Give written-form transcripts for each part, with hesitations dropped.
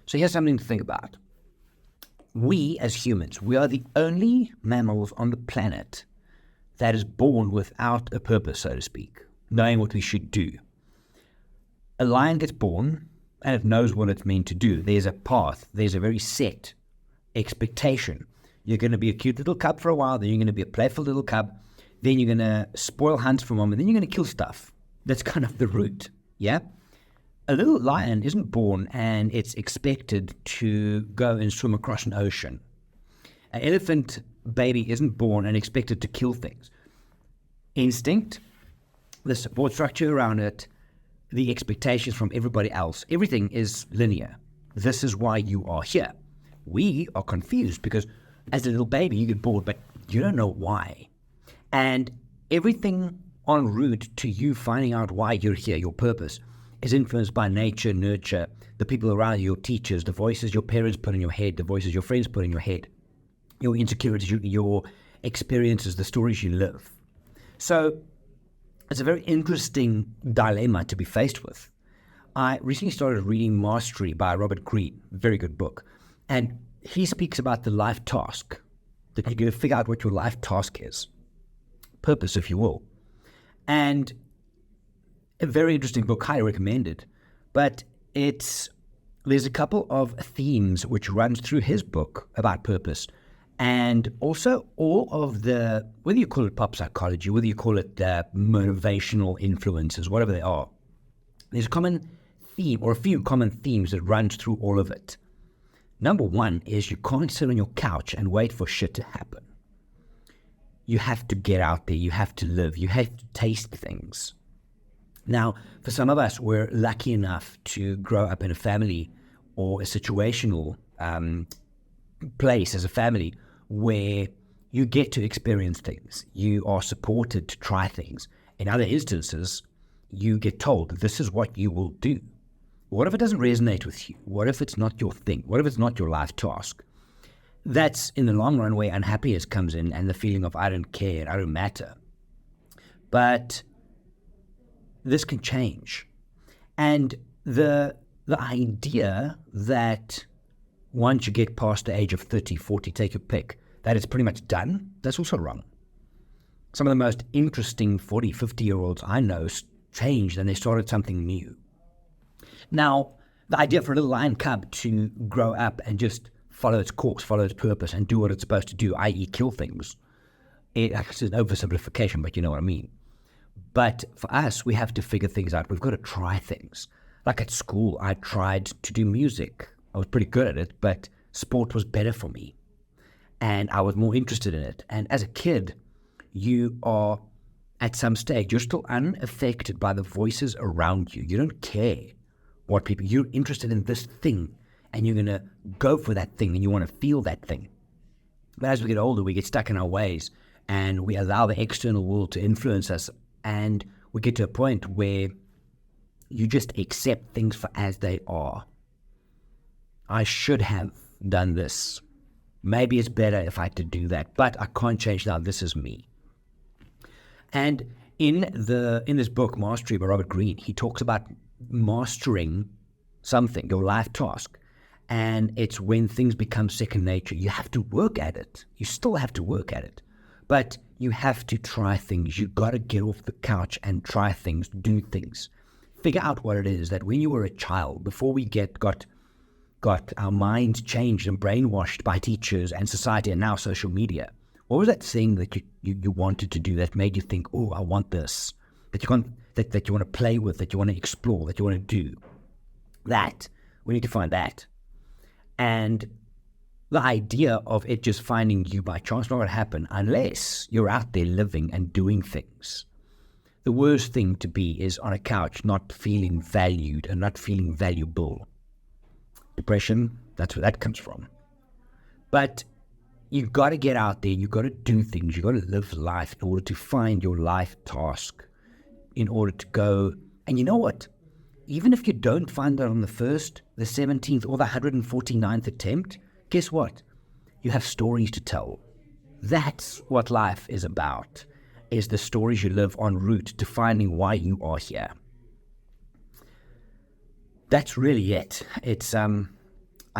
So here's something to think about. We as humans, we are the only mammals on the planet that is born without a purpose, so to speak, knowing what we should do. A lion gets born and it knows what it's meant to do. There's a path. There's a very set expectation. You're going to be a cute little cub for a while, then you're going to be a playful little cub, then you're going to spoil hunts for a moment, then you're going to kill stuff. That's kind of the route, yeah? A little lion isn't born and it's expected to go and swim across an ocean. An elephant baby isn't born and expected to kill things. Instinct, the support structure around it, the expectations from everybody else, everything is linear. This is why you are here. We are confused because as a little baby you get bored, but you don't know why. And everything en route to you finding out why you're here, your purpose, is influenced by nature, nurture, the people around you, your teachers, the voices your parents put in your head, the voices your friends put in your head, your insecurities, your experiences, the stories you live. So it's a very interesting dilemma to be faced with. I recently started reading Mastery by Robert Greene, very good book, and he speaks about the life task, that you're going to figure out what your life task is, purpose, if you will. And a very interesting book, highly recommended. But there's a couple of themes which runs through his book about purpose. And also all of the, whether you call it pop psychology, whether you call it the motivational influences, whatever they are, there's a common theme or a few common themes that runs through all of it. Number one is you can't sit on your couch and wait for shit to happen. You have to get out there. You have to live. You have to taste things. Now, for some of us, we're lucky enough to grow up in a family or a situational place as a family where you get to experience things. You are supported to try things. In other instances, you get told this is what you will do. What if it doesn't resonate with you? What if it's not your thing? What if it's not your life task? That's in the long run where unhappiness comes in and the feeling of I don't care, I don't matter. But this can change. And the idea that once you get past the age of 30, 40, take your pick, that it's pretty much done, that's also wrong. Some of the most interesting 40, 50-year-olds I know changed and they started something new. Now, the idea for a little lion cub to grow up and just follow its course, follow its purpose, and do what it's supposed to do, i.e. kill things, it's an oversimplification, but you know what I mean. But for us, we have to figure things out. We've got to try things. Like at school, I tried to do music. I was pretty good at it, but sport was better for me. And I was more interested in it. And as a kid, you are, at some stage, you're still unaffected by the voices around you. You don't care what people, you're interested in this thing, and you're going to go for that thing, and you want to feel that thing. But as we get older, we get stuck in our ways, and we allow the external world to influence us. And we get to a point where you just accept things for as they are. I should have done this. Maybe it's better if I had to do that, but I can't change now. This is me. And in this book, Mastery by Robert Greene, he talks about mastering something, your life task. And it's when things become second nature. You have to work at it. You still have to work at it. But you have to try things. You've got to get off the couch and try things, do things. Figure out what it is that when you were a child, before we got our minds changed and brainwashed by teachers and society and now social media, what was that thing that you wanted to do that made you think, oh, I want this, that you want to play with, that you want to explore, that you want to do? That, we need to find that. And the idea of it just finding you by chance not going to happen unless you're out there living and doing things. The worst thing to be is on a couch not feeling valued and not feeling valuable. Depression, that's where that comes from. But you've got to get out there, you've got to do things, you've got to live life in order to find your life task, in order to go. And you know what? Even if you don't find it on the 1st, the 17th, or the 149th attempt, guess what? You have stories to tell. That's what life is about, is the stories you live en route to finding why you are here. That's really it. It's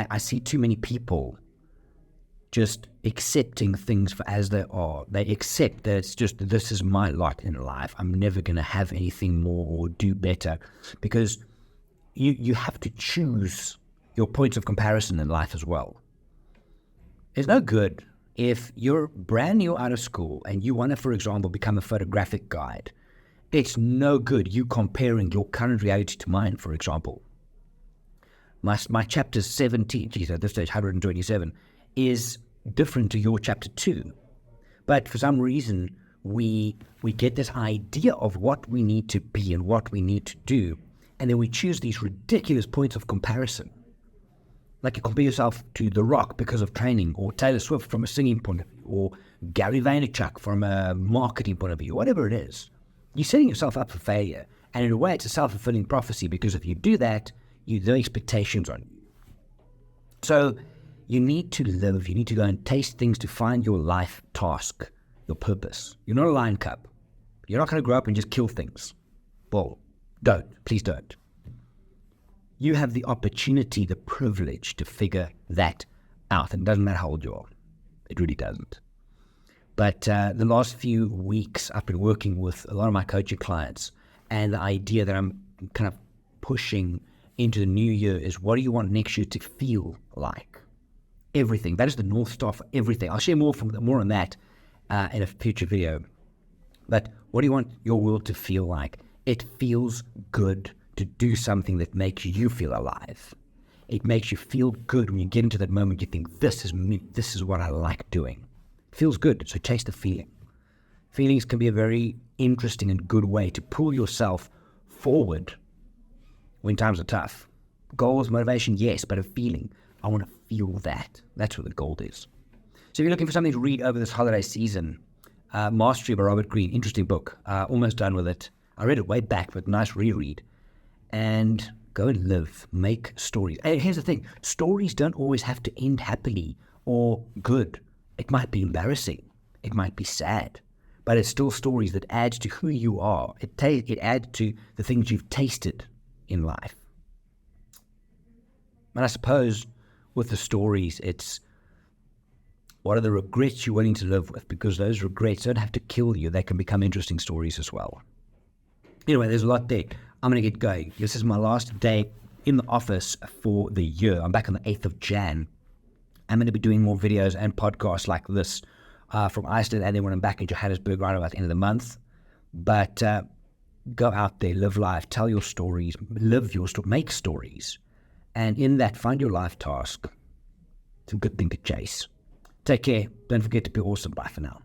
I see too many people just accepting things for as they are. They accept that it's just, this is my lot in life. I'm never going to have anything more or do better, because you have to choose your points of comparison in life as well. It's no good if you're brand new out of school and you want to, for example, become a photographic guide. It's no good you comparing your current reality to mine, for example. My chapter 17, geez, at this stage 127, is different to your chapter 2. But for some reason, we get this idea of what we need to be and what we need to do, and then we choose these ridiculous points of comparison. Like you compare yourself to The Rock because of training, or Taylor Swift from a singing point of view, or Gary Vaynerchuk from a marketing point of view, whatever it is. You're setting yourself up for failure. And in a way, it's a self-fulfilling prophecy, because if you do that, the expectations on you. So you need to live, you need to go and taste things to find your life task, your purpose. You're not a lion cub. You're not going to grow up and just kill things. Well, don't. Please don't. You have the opportunity, the privilege to figure that out. And it doesn't matter how old you are. It really doesn't. But the last few weeks, I've been working with a lot of my coaching clients, and the idea that I'm kind of pushing into the new year is, what do you want next year to feel like? Everything. That is the North Star for everything. I'll share more on that in a future video. But what do you want your world to feel like? It feels good to do something that makes you feel alive. It makes you feel good when you get into that moment. You think, this is me. This is what I like doing. It feels good. So chase the feeling. Feelings can be a very interesting and good way to pull yourself forward when times are tough. Goals, motivation, yes, but a feeling. I want to feel that. That's what the goal is. So if you're looking for something to read over this holiday season, Mastery by Robert Greene, interesting book. Almost done with it. I read it way back, but nice reread. And go and live, make stories. And here's the thing, stories don't always have to end happily or good. It might be embarrassing. It might be sad. But it's still stories that add to who you are. It adds to the things you've tasted in life. And I suppose with the stories, it's what are the regrets you're willing to live with, because those regrets don't have to kill you. They can become interesting stories as well. Anyway, there's a lot there. I'm going to get going. This is my last day in the office for the year. I'm back on the 8th of Jan. I'm going to be doing more videos and podcasts like this from Iceland, and then when I'm back in Johannesburg right about the end of the month. But go out there, live life, tell your stories, live your story, make stories. And in that, find your life task. It's a good thing to chase. Take care. Don't forget to be awesome. Bye for now.